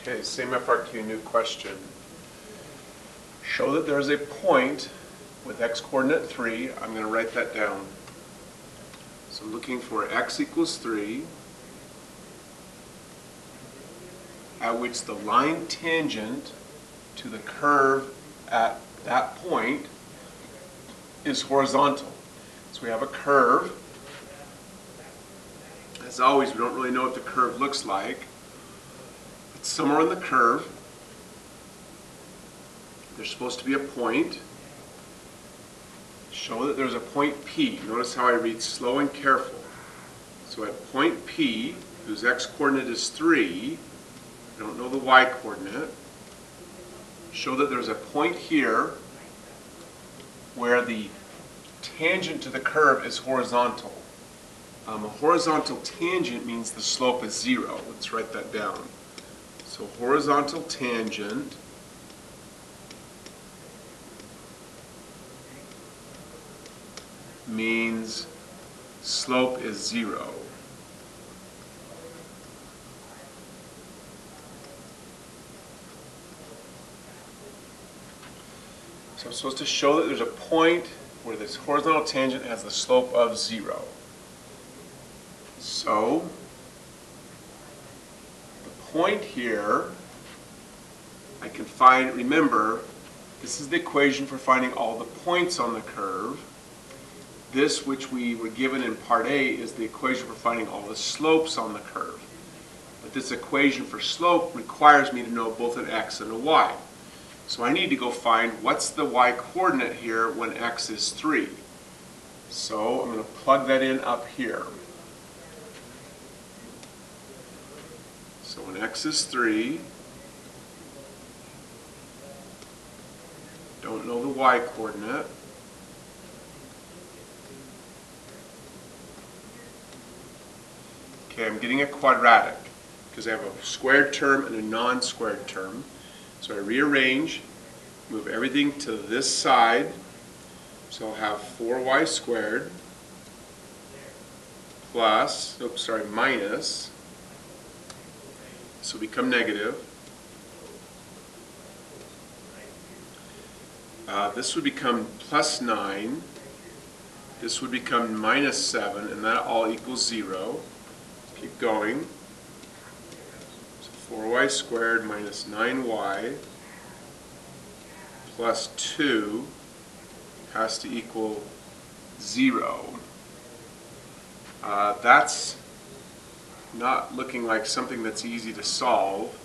Okay, same FRQ, new question. Show that there is a point with x coordinate 3. I'm going to write that down. So I'm looking for x equals 3, at which the line tangent to the curve at that point is horizontal. So we have a curve. As always, we don't really know what the curve looks like. But somewhere on the curve, there's supposed to be a point. Show that there's a point P. Notice how I read slow and careful. So at point P, whose x-coordinate is 3, I don't know the y-coordinate, show that there's a point here where the tangent to the curve is horizontal. A horizontal tangent means the slope is 0. Let's write that down. So horizontal tangent means slope is 0. So I'm supposed to show that there's a point where this horizontal tangent has the slope of 0. So the point here, I can find, remember, this is the equation for finding all the points on the curve. This, which we were given in part A, is the equation for finding all the slopes on the curve. But this equation for slope requires me to know both an x and a y. So I need to go find what's the y-coordinate here when x is 3. So I'm going to plug that in up here. So when x is 3, don't know the y-coordinate. Okay, I'm getting a quadratic because I have a squared term and a non-squared term. So I rearrange, move everything to this side. So I'll have 4y squared plus, minus, this will become negative. This would become plus 9. This would become minus 7, and that all equals 0. Keep going. So 4y squared minus 9y plus 2 has to equal 0. That's not looking like something that's easy to solve.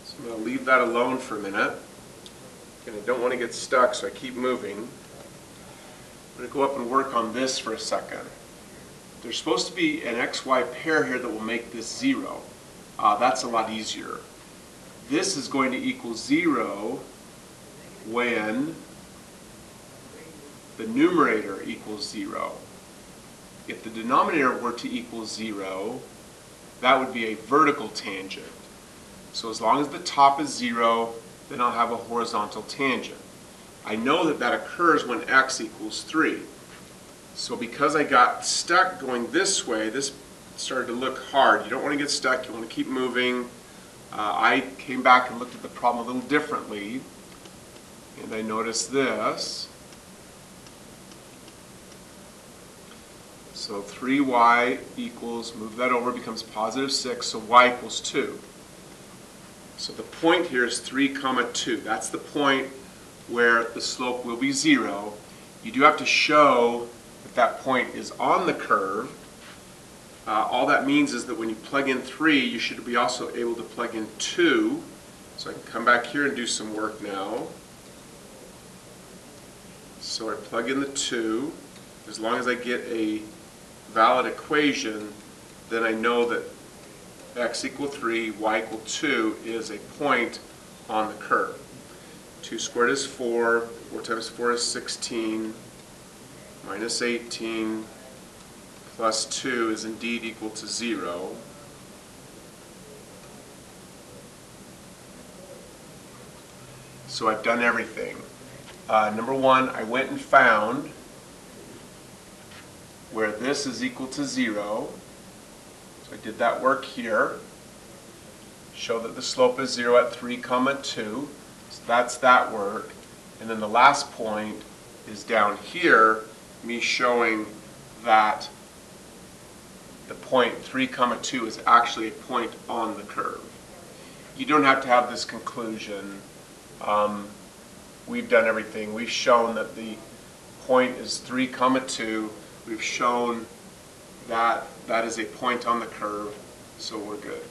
So I'm going to leave that alone for a minute. And I don't want to get stuck, so I keep moving. I'm going to go up and work on this for a second. There's supposed to be an xy pair here that will make this 0. That's a lot easier. This is going to equal 0 when the numerator equals 0. If the denominator were to equal 0, that would be a vertical tangent. So as long as the top is 0, then I'll have a horizontal tangent. I know that that occurs when x equals 3. So because I got stuck going this way, this started to look hard. You don't want to get stuck, you want to keep moving. I came back and looked at the problem a little differently, and I noticed this. So 3y equals, move that over, becomes positive 6, so y equals 2. So the point here is 3, 2. That's the point where the slope will be 0. You do have to show that that point is on the curve. All that means is that when you plug in 3, you should be also able to plug in 2. So I can come back here and do some work now. So I plug in the 2. As long as I get a valid equation, then I know that x equal 3, y equal 2 is a point on the curve. 2 squared is 4, 4 times 4 is 16, minus 18, plus 2 is indeed equal to 0. So I've done everything. Number 1, I went and found where this is equal to 0. So I did that work here. show that the slope is 0 at 3, 2. So that's that work. And then the last point is down here, me showing that the point 3, 2 is actually a point on the curve. You don't have to have this conclusion. We've done everything. We've shown that the point is 3, 2. We've shown that that is a point on the curve, so we're good.